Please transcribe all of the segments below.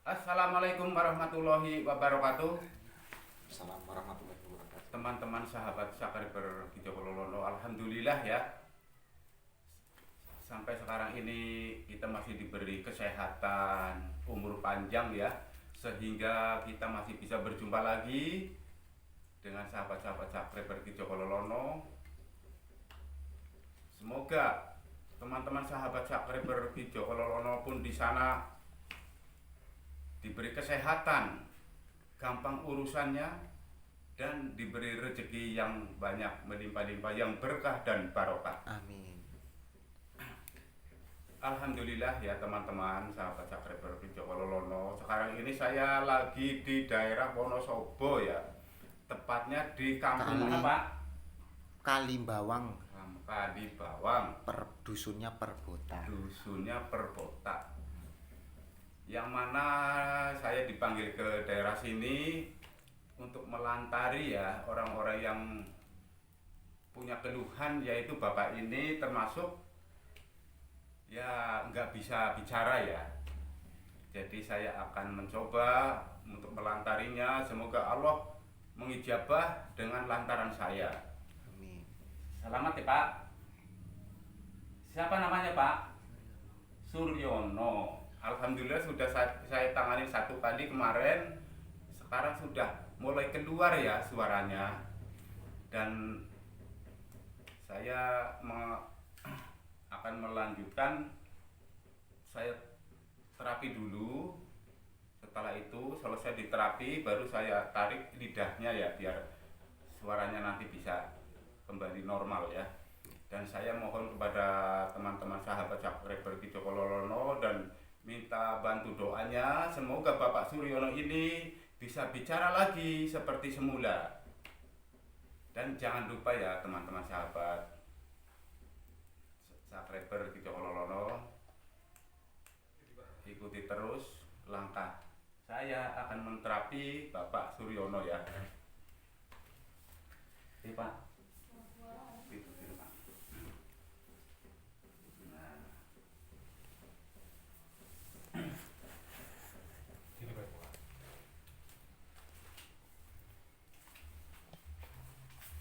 Assalamualaikum warahmatullahi wabarakatuh. Assalamualaikum warahmatullahi wabarakatuh. Teman-teman sahabat Sakriber Kijoko alhamdulillah ya. Sampai sekarang ini kita masih diberi kesehatan, umur panjang ya, sehingga kita masih bisa berjumpa lagi dengan sahabat-sahabat Sakriber Kijoko. Semoga teman-teman sahabat Sakriber Kijoko pun di sana diberi kesehatan, gampang urusannya, dan diberi rezeki yang banyak melimpah-limpah, yang berkah dan barokah. Amin. Alhamdulillah ya teman-teman sahabat Sakriber Kijoko. Sekarang ini saya lagi di daerah Wonosobo ya, tepatnya di kampung mana Pak? Kalimbawang, Kalibawang, dusunnya Perbota. dusunnya Perbota. Yang mana saya dipanggil ke daerah sini untuk melantari ya orang-orang yang punya keluhan, yaitu bapak ini termasuk ya nggak bisa bicara ya. Jadi saya akan mencoba untuk melantarinya. Semoga Allah mengijabah dengan lantaran saya. Amin. Selamat ya Pak. Siapa namanya Pak? Suryono. Alhamdulillah sudah saya tangani satu kali kemarin. Sekarang sudah mulai keluar ya suaranya. Dan saya akan melanjutkan. Saya terapi dulu. Setelah itu selesai diterapi, baru saya tarik lidahnya ya, biar suaranya nanti bisa kembali normal ya. Dan saya mohon kepada teman-teman sahabat Sakriber Kijoko dan minta bantu doanya, semoga Bapak Suryono ini bisa bicara lagi seperti semula. Dan jangan lupa ya teman-teman sahabat Sakriber Kijoko, ikuti terus langkah saya akan menterapi Bapak Suryono ya. Ini Pak, itu Pak. Nah,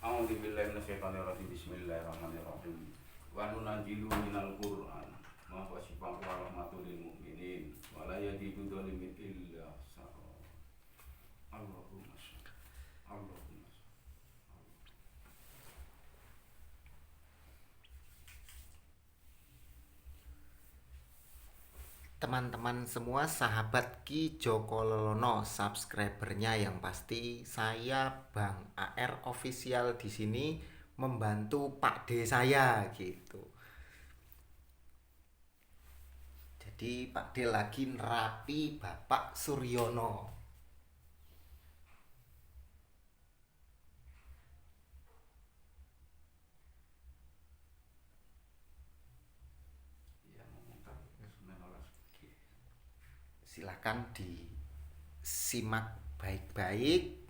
A'udzubillahi minasyaitonirrajim. Bismillahirrahmanirrahim. Wa nunazzilu minal Qur'an ma huwa syifaa'un wa rahmatul lil mu'minin wa la yazidu dzalimin illa khasara. Allahumma shalli. Allahumma shalli. Teman-teman semua sahabat Ki Joko Lolono, subscribernya yang pasti, saya Bang AR Official di sini membantu Pak D saya gitu. Jadi Pak D lagi nerapi Bapak Suryono. Ya, mengungkap menolak. Silakan disimak baik-baik.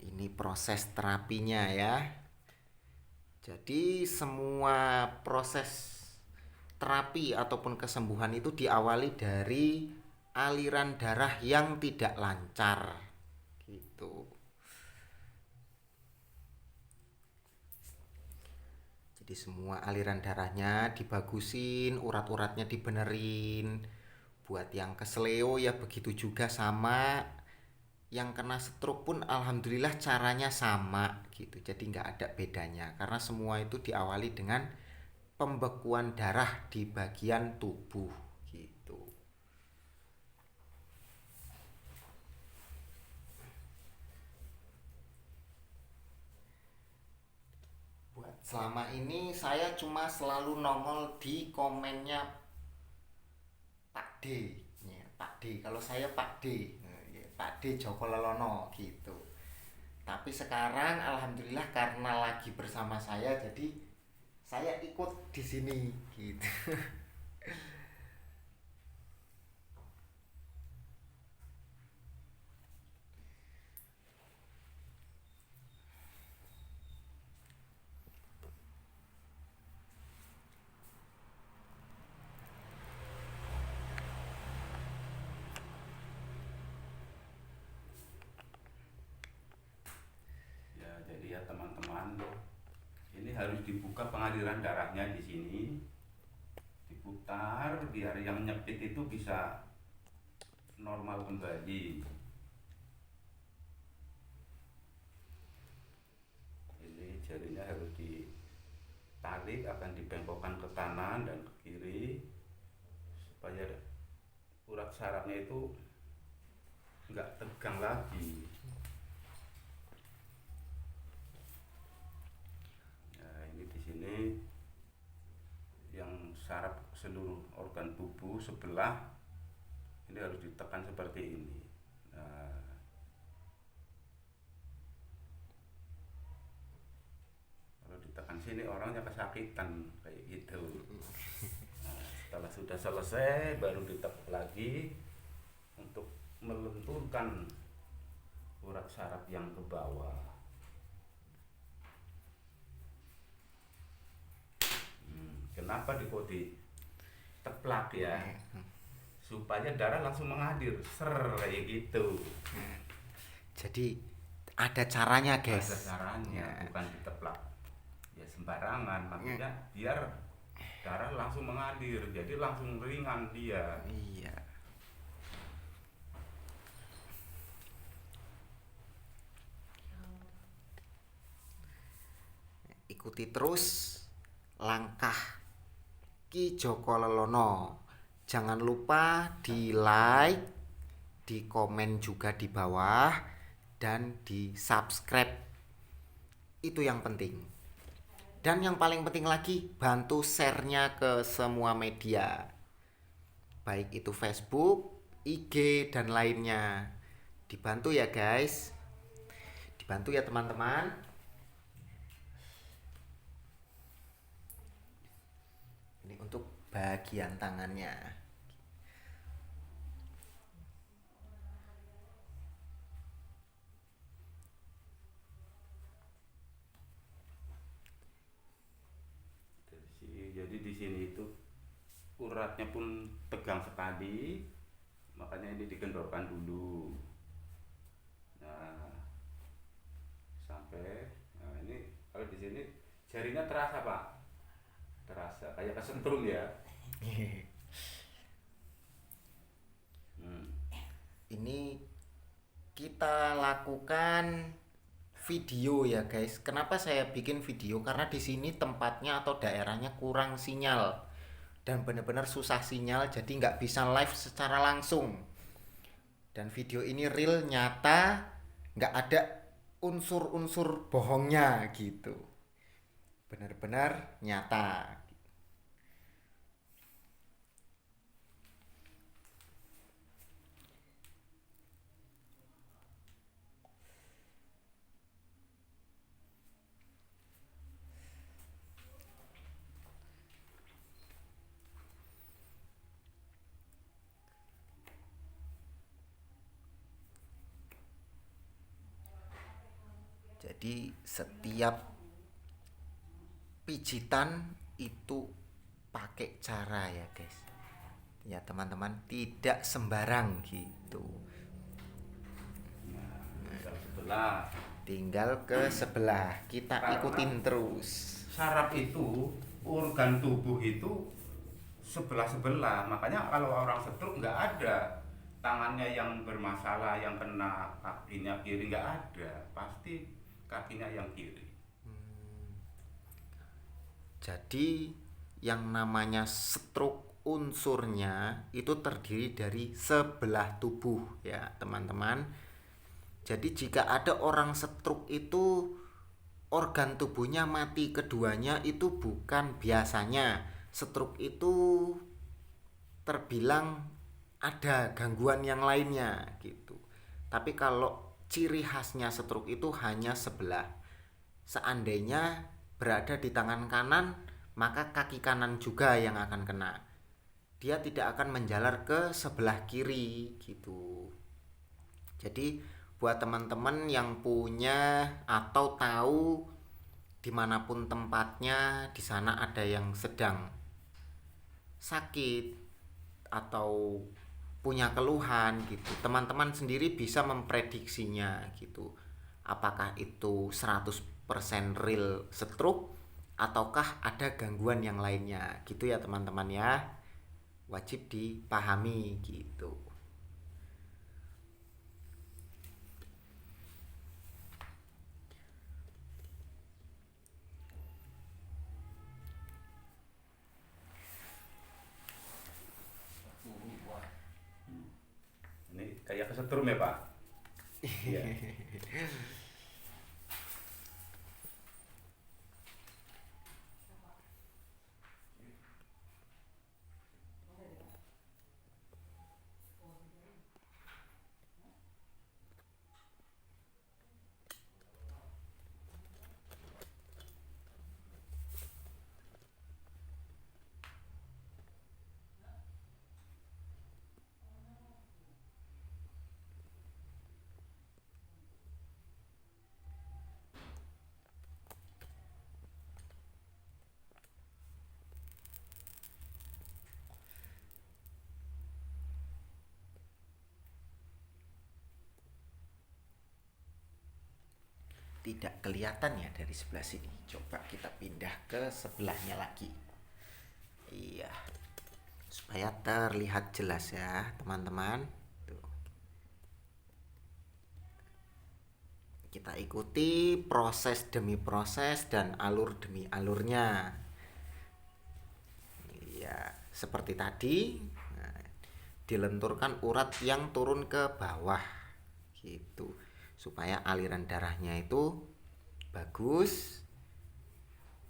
Ini proses terapinya ya. Jadi semua proses terapi ataupun kesembuhan itu diawali dari aliran darah yang tidak lancar gitu. Jadi semua aliran darahnya dibagusin, urat-uratnya dibenerin. Buat yang kesleo ya begitu juga, sama yang kena stroke pun alhamdulillah caranya sama gitu. Jadi nggak ada bedanya karena semua itu diawali dengan pembekuan darah di bagian tubuh gitu. Buat selama ini saya cuma selalu nongol di komennya Pak D ya, Pak D, kalau saya Pak D, Pak D Joko Lelono gitu. Tapi sekarang alhamdulillah karena lagi bersama saya, jadi saya ikut di sini gitu. ya teman-teman, ini harus dibuka pengaliran darahnya di sini, diputar biar yang nyepit itu bisa normal kembali. Ini jarinya harus ditarik, akan dibengkokkan ke kanan dan ke kiri supaya urat sarafnya itu nggak tegang lagi. Nah, ini di sini yang saraf seluruh organ tubuh sebelah ini harus ditekan seperti ini. Nah, kalau ditekan sini orangnya kesakitan kayak gitu. Nah, setelah sudah selesai baru ditekuk lagi untuk melenturkan urat saraf yang ke bawah. Kenapa diteplak ya? Supaya darah langsung mengalir, kayak gitu. Jadi ada caranya guys. Ada caranya, bukan diteplak ya sembarangan. Maksudnya biar darah langsung mengalir, jadi langsung ringan dia. Iya. Ikuti terus langkah Ki Joko Lelono. Jangan lupa di like, di komen juga di bawah, dan di subscribe. Itu yang penting. Dan yang paling penting lagi, bantu share-nya ke semua media. Baik itu Facebook, IG, dan lainnya. Dibantu ya guys. Dibantu ya teman-teman. Ini untuk bagian tangannya. Jadi di sini itu uratnya pun tegang sekali, makanya ini digendorkan dulu. Nah, sampai, nah ini kalau di sini jarinya terasa Pak, terasa kayak kesentrum ya. Ini kita lakukan video ya guys. Kenapa saya bikin video? Karena di sini tempatnya atau daerahnya kurang sinyal dan benar-benar susah sinyal, jadi nggak bisa live secara langsung. Dan video ini real, nyata, nggak ada unsur-unsur bohongnya gitu. Benar-benar nyata. Jadi setiap pijitan itu pakai cara ya guys. Ya teman-teman, tidak sembarang gitu. Sebelah Tinggal ke sebelah, kita ikutin terus. saraf itu, organ tubuh itu sebelah-sebelah. Makanya kalau orang stroke nggak ada tangannya yang bermasalah, yang kena kakinya kiri, nggak ada. Pasti kakinya yang kiri. Jadi yang namanya stroke unsurnya itu terdiri dari sebelah tubuh ya teman-teman. Jadi jika ada orang stroke itu organ tubuhnya mati keduanya, itu bukan biasanya. Stroke itu terbilang ada gangguan yang lainnya gitu. Tapi kalau ciri khasnya stroke itu hanya sebelah. Seandainya berada di tangan kanan, maka kaki kanan juga yang akan kena. Dia tidak akan menjalar ke sebelah kiri gitu. Jadi buat teman-teman yang punya atau tahu dimanapun tempatnya, di sana ada yang sedang sakit atau punya keluhan gitu, teman-teman sendiri bisa memprediksinya gitu. Apakah itu 100% persen real stroke ataukah ada gangguan yang lainnya gitu ya teman-teman ya, wajib dipahami gitu. Ini kayak kesetrum ya Pak. Iya. Tidak kelihatan ya dari sebelah sini. Coba kita pindah ke sebelahnya lagi. Iya. Supaya terlihat jelas ya, teman-teman. Tuh. Kita ikuti proses demi proses dan alur demi alurnya. Iya, seperti tadi. Nah, dilenturkan urat yang turun ke bawah. Gitu. Supaya aliran darahnya itu bagus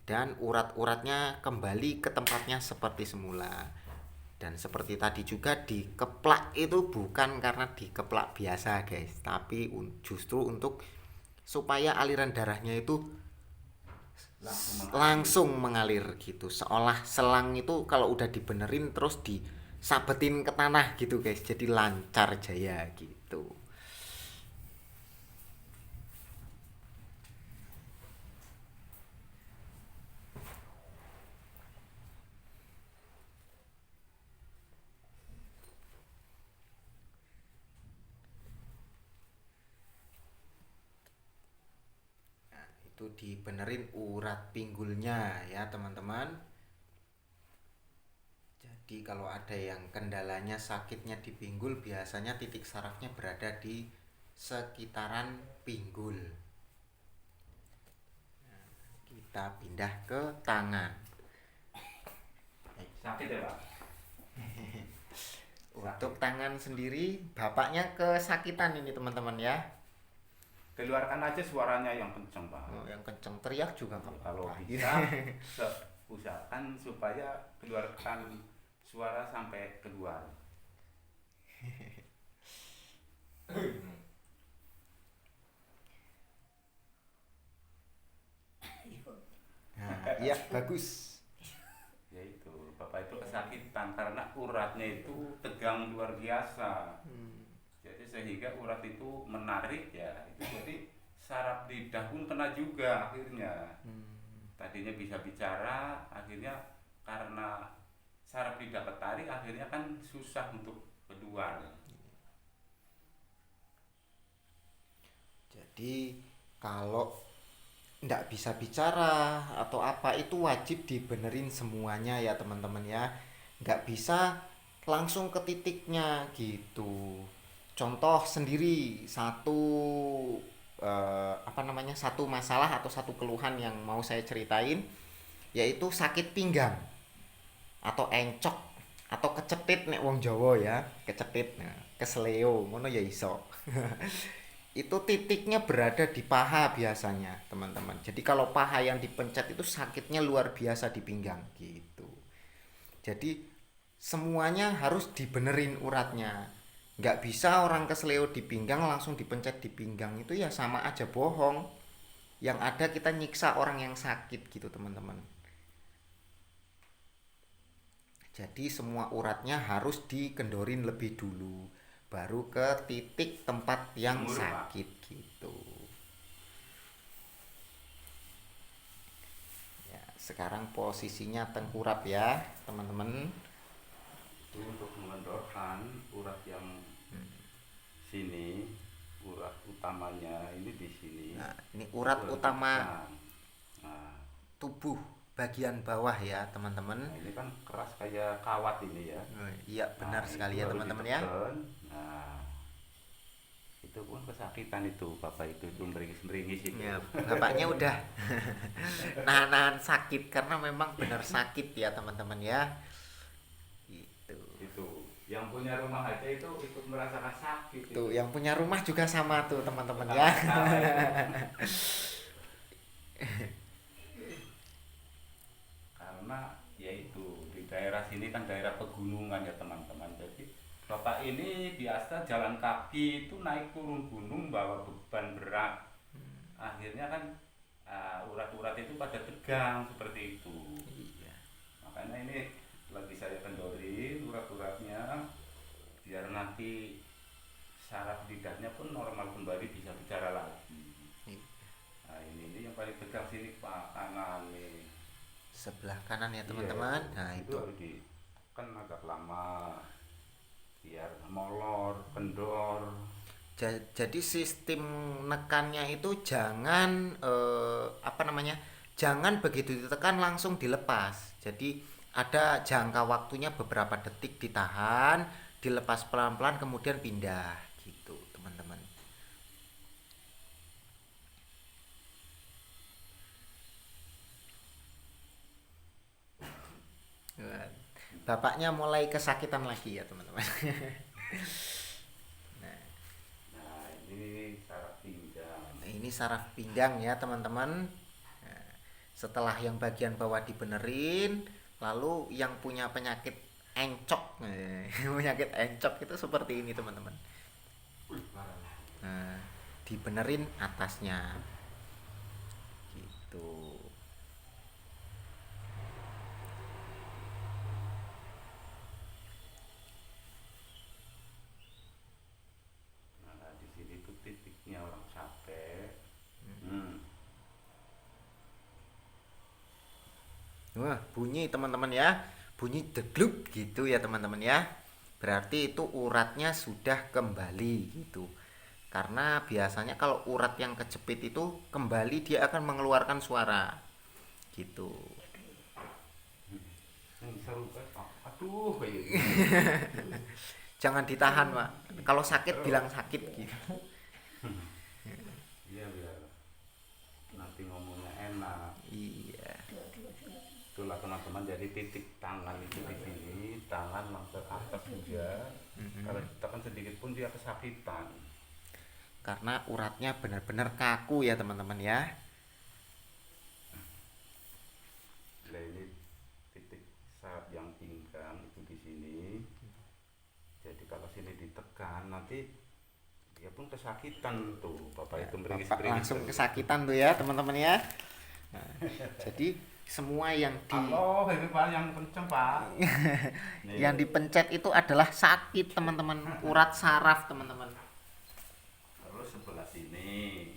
dan urat-uratnya kembali ke tempatnya seperti semula. Dan seperti tadi juga dikeplak itu bukan karena dikeplak biasa guys, tapi justru untuk supaya aliran darahnya itu langsung mengalir gitu, seolah selang itu kalau udah dibenerin terus disabetin ke tanah gitu guys, jadi lancar jaya gitu. Itu dibenerin urat pinggulnya ya teman-teman. Jadi kalau ada yang kendalanya sakitnya di pinggul, biasanya titik sarafnya berada di sekitaran pinggul. Nah, kita pindah ke tangan. Sakit ya Pak? Untuk tangan sendiri bapaknya kesakitan ini teman-teman ya. Keluarkan aja suaranya yang kenceng Pak. Oh, yang kenceng, teriak juga nggak Kalau apa-apa. bisa usahakan supaya keluarkan suara sampai keluar. Nah, iya bagus. Ya itu, Bapak itu kesakitan karena uratnya itu tegang luar biasa. Jadi sehingga urat itu menarik ya, itu jadi saraf lidah pun kena juga akhirnya. Tadinya bisa bicara, akhirnya karena saraf lidah ketarik, akhirnya kan susah untuk keluar. Jadi kalau nggak bisa bicara atau apa itu wajib dibenerin semuanya ya teman-teman ya. Nggak bisa langsung ke titiknya gitu. Contoh sendiri satu satu masalah atau satu keluhan yang mau saya ceritain, yaitu sakit pinggang atau encok atau kecetit nek wong Jawa ya, kecetit. Nah, kesleo ngono ya iso. Itu titiknya berada di paha biasanya teman-teman. Jadi kalau paha yang dipencet itu sakitnya luar biasa di pinggang gitu. Jadi semuanya harus dibenerin uratnya. Nggak bisa orang kesleo di pinggang langsung dipencet di pinggang, itu ya sama aja bohong. Yang ada kita nyiksa orang yang sakit gitu teman-teman. Jadi semua uratnya harus dikendorin lebih dulu, baru ke titik tempat yang sakit gitu. Ya, sekarang posisinya tengkurap ya teman-teman. Itu untuk mengendorkan urat yang sini, urat utamanya ini di sini. Nah, ini urat Itu utama ditekan. Nah, tubuh bagian bawah ya teman-teman. nah, ini kan keras kayak kawat ini ya. Iya benar Nah, sekali itu ya baru teman-teman ya. ditekan. Nah, itu pun kesakitan itu bapak itu meringis-meringis itu. Ya, bapaknya udah nahan sakit karena memang benar sakit ya teman-teman ya. Gitu. Itu yang punya rumah aja itu ikut merasakan sakit Tuh, itu. yang punya rumah juga sama tuh teman-teman ya. Karena yaitu di daerah sini kan daerah pegunungan ya teman-teman, jadi bapak ini biasa jalan kaki itu naik turun gunung bawa beban berat, akhirnya kan urat-urat itu pada tegang seperti itu. Iya. Makanya ini lagi saya kendorin urat-uratnya biar nanti saraf lidahnya pun normal kembali, bisa bicara lagi. Nah ini yang paling tegang sini pak, kanan nih. Sebelah kanan ya Iya, teman-teman. Nah, itu itu. harus di kan agak lama biar molor, kendor. Jadi sistem nekannya itu jangan apa namanya? Jangan begitu ditekan langsung dilepas. Jadi ada jangka waktunya beberapa detik ditahan, dilepas pelan-pelan kemudian pindah gitu, teman-teman. Wah, bapaknya mulai kesakitan lagi ya, teman-teman. Nah ini saraf pinggang. Nah, ini saraf pinggang ya teman-teman. Nah, setelah yang bagian bawah dibenerin, lalu yang punya penyakit encok, penyakit encok itu seperti ini teman-teman. Nah, dibenerin atasnya, gitu. Nah di sini tuh titiknya orang capek. Hmm. Wah, bunyi teman-teman ya, bunyi degluk gitu ya teman-teman ya. Berarti itu uratnya sudah kembali gitu. Karena biasanya kalau urat yang kejepit itu kembali dia akan mengeluarkan suara gitu. Ini seru kan? Aduh kayak gitu. Jangan ditahan, Pak. Kalau sakit bilang sakit gitu. Iya biar nanti ngomongnya enak. Iya. Itulah teman-teman, jadi titik tangan itu di sini, tangan langsung ke atas juga. Kalau ditekan sedikit pun dia kesakitan. Karena uratnya benar-benar kaku ya teman-teman ya. Nah ini titik saraf yang pinggang itu di sini. Jadi kalau sini ditekan nanti dia pun kesakitan tuh, bapak itu Bapak meringis-meringis. langsung kesakitan tuh ya teman-teman ya. Nah, jadi semua yang Halo, ini pak yang kenceng pak. Nih. yang dipencet itu adalah sakit teman-teman, urat saraf teman-teman. Terus sebelah sini.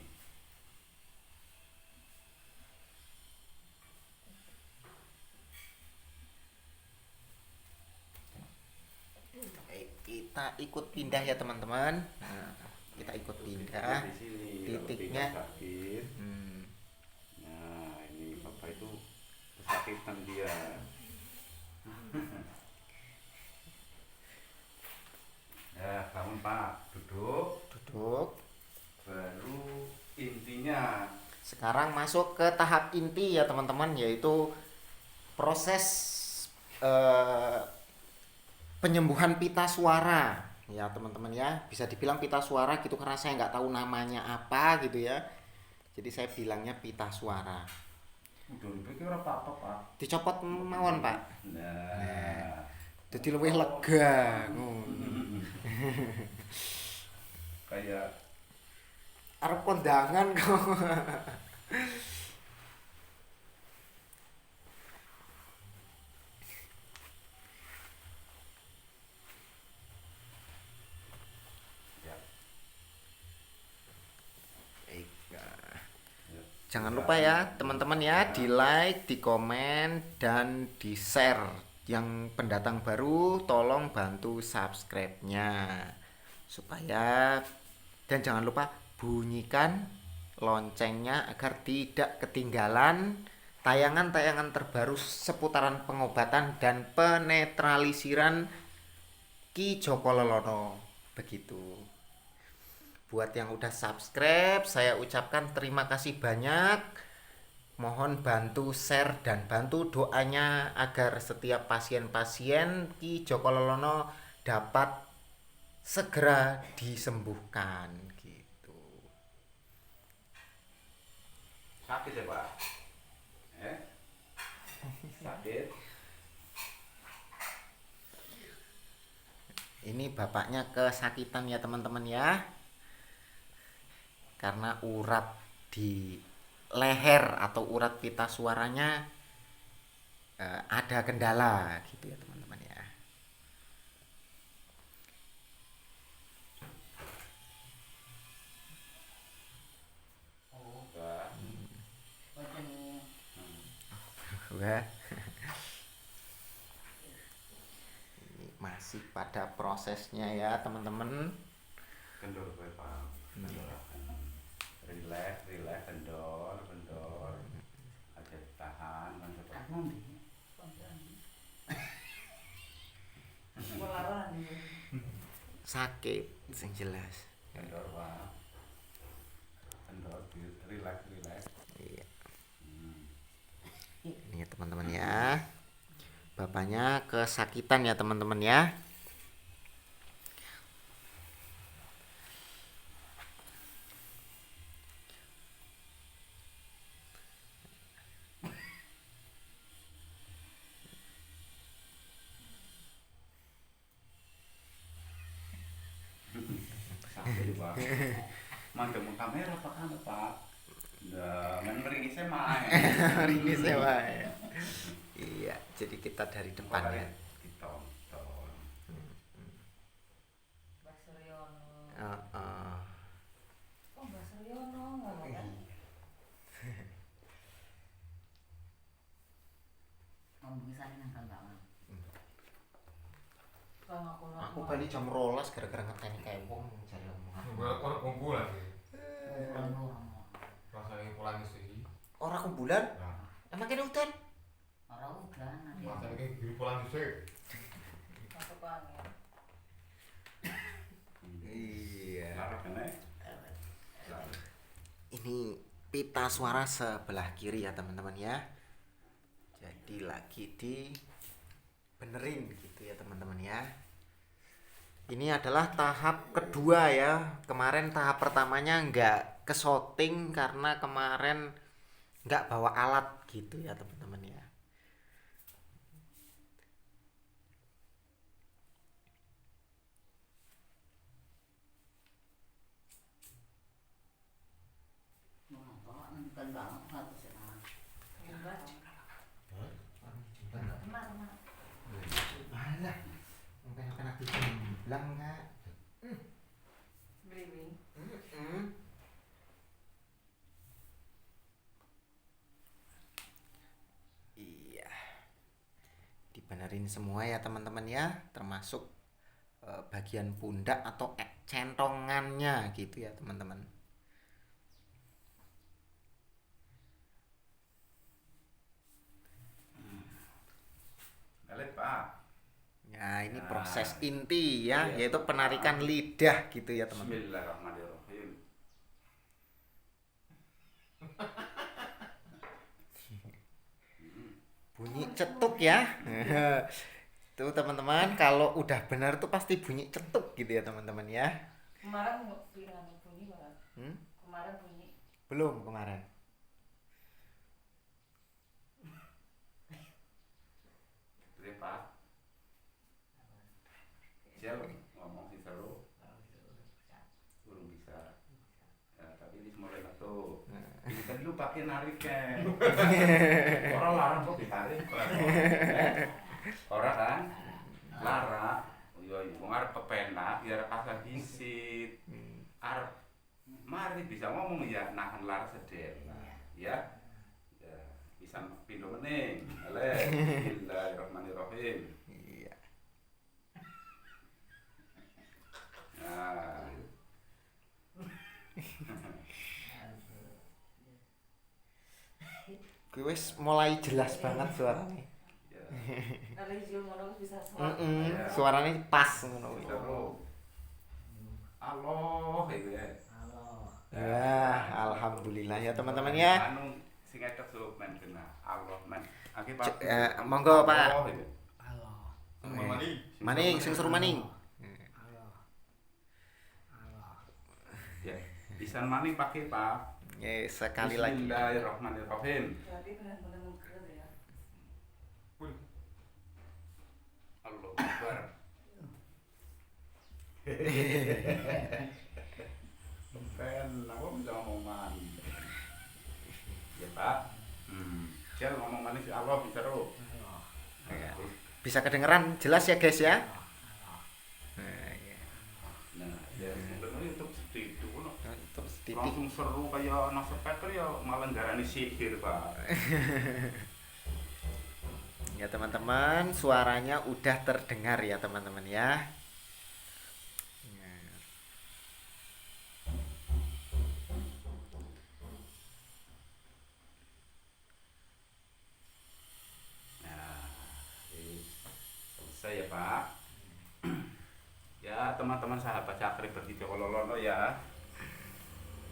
Kita ikut pindah ya teman-teman. Nah, kita ikut pindah Di sini titiknya. kalau sakit. Hmm, Nah ini bapak itu kesakitan dia. Ya bangun pak, duduk. duduk. Baru intinya Sekarang masuk ke tahap inti ya teman-teman, yaitu proses eh, penyembuhan pita suara ya teman-teman ya. Bisa dibilang pita suara gitu karena saya nggak tahu namanya apa gitu ya. Jadi saya bilangnya pita suara. udah dipikir apa pak? Dicopot mawon pak. Nah, Jadi lebih lega. Ngono. kayak Arep kondangan kok. ya, ya. Jangan lupa ya teman-teman ya, di like, di komen, dan di share. Yang pendatang baru tolong bantu subscribe-nya supaya Dan jangan lupa bunyikan loncengnya agar tidak ketinggalan tayangan-tayangan terbaru seputaran pengobatan dan penetralisiran Ki Joko Lelono. Begitu. Buat yang udah subscribe, saya ucapkan terima kasih banyak. Mohon bantu share dan bantu doanya agar setiap pasien-pasien Ki Joko Lelono dapat segera disembuhkan gitu. Sakit ya Pak? Sakit? Ini bapaknya kesakitan ya teman-teman ya. Karena urat di leher atau urat pita suaranya ada kendala gitu ya teman-teman ya. Wah. Ini masih pada prosesnya ya teman-teman. Kendor gue Pak. Relax, kendor. Aja ditahan, Sakit sing jelas. kendor Pak. Kendor, relax. Iya. Ini ya teman-teman ya. Bapaknya kesakitan ya teman-teman ya. Sakit Pak. Mantep kamera Pak kan Pak. Nah, mending saya main. Ini sewa ya. Iya, jadi kita dari depan ya. Ditonton. Mbak Suryono. Heeh. Kok Mbak Suryono ngomong kan? Ngomong sana nang kang. Aku bali jam 12 gara-gara ngeteni kayak wong jare omongan. Orang kumpulan sih. Ngomong. Rasanya pulang sih. Ora kumpulan? Nah, Emang kene udan? Ora udan ada. rasanya ini pulang sih. Masuk angin. Iya. Lara kene. Ini pita suara sebelah kiri ya teman-teman ya. Jadi lagi di benerin gitu ya teman-teman ya. Ini adalah tahap kedua ya. Kemarin tahap pertamanya nggak ke shooting karena kemarin nggak bawa alat gitu ya teman-teman ya. Bukan banget harus ya. Alah, sampai kena dijemblang Kak. Briwing. Iya. Dibenerin semua ya teman-teman ya, termasuk bagian pundak atau centongannya gitu ya teman-teman. Balik Pak. Nah, ini Nah, proses inti ya, iya, yaitu penarikan Pak. lidah gitu ya teman-teman. Bismillahirrahmanirrahim. Bunyi cetuk ya. Tuh teman-teman, kalau udah benar tuh pasti bunyi cetuk gitu ya teman-teman ya. Kemarin bunyi banget. Hmm? Kemarin bunyi. Belum kemarin. Oke Pak. Siapa ngomong sih seru? Belum bisa. Ya, tapi ini mulai satu. Ini kan lu pakai narik kan. Orang larang kok ditarik. Orang kan larang. Yo, wong arep kepenak biar pasang hisit. Arep mari bisa ngomong ya nahan lar seden. Ya. Ya, bisa pindho meneh. Bismillahirrahmanirrahim. Iya. Nah. Kuwi wis mulai jelas banget suaranya. Ya. Kalau hijau ngono bisa sholat. Iya. Suaranya pas ngono kuwi. Terus Allah itu ya. Ya, alhamdulillah ya teman-teman ya. Anu sing etok suruh men kena Allah men. Aki Monggo, Pak. Allah, itu. Sama mani. Maning sing suruh maning. Ya, pisan maning pakai Pak. Ya, sekali lagi. Bismillahirrahmanirrahim. Berarti benar-benar mengkeret ya. Allahu Akbar. Ben, aku bisa ngomong manis. Ya Pak. Dia ngomong manis Allah bisa roh. Ya. Bisa kedengeran jelas ya guys ya. Nah, ya. Nah, ya sebenarnya untuk sedikit dulu. Terus titik. Langsung seru kayak anak speaker ya malah garani sihir Pak. Ya teman-teman, suaranya udah terdengar ya teman-teman ya. Nah, ini selesai ya Pak. Ya teman-teman sahabat Cakri begitu Kololono ya.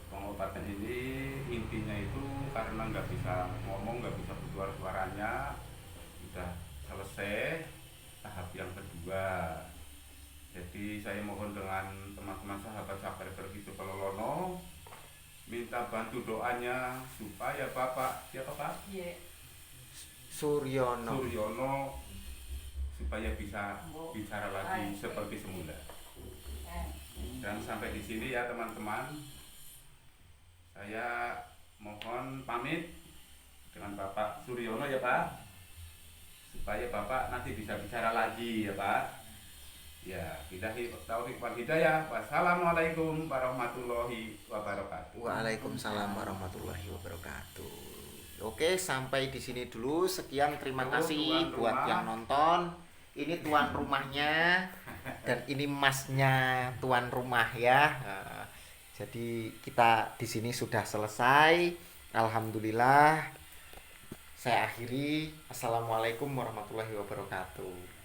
Pengobatan ini intinya itu karena nggak bisa ngomong, nggak bisa keluar suaranya, sudah selesai tahap yang kedua. Jadi saya mohon dengan teman-teman sahabat Cakri begitu Kololono minta bantu doanya supaya Bapak siapa Pak? Iya. Suryono. Suryono supaya bisa bicara lagi seperti semula. Dan sampai di sini ya teman-teman, saya mohon pamit dengan Bapak Suryono ya Pak, supaya Bapak nanti bisa bicara lagi ya Pak. Ya, billahi taufiq wal hidayah. Wassalamualaikum warahmatullahi wabarakatuh. Waalaikumsalam warahmatullahi wabarakatuh. Oke, sampai di sini dulu. Sekian, terima kasih Tuan buat rumah. yang nonton. Ini tuan rumahnya dan ini masnya tuan rumah ya. Jadi kita di sini sudah selesai. Alhamdulillah. Saya akhiri. Assalamualaikum warahmatullahi wabarakatuh.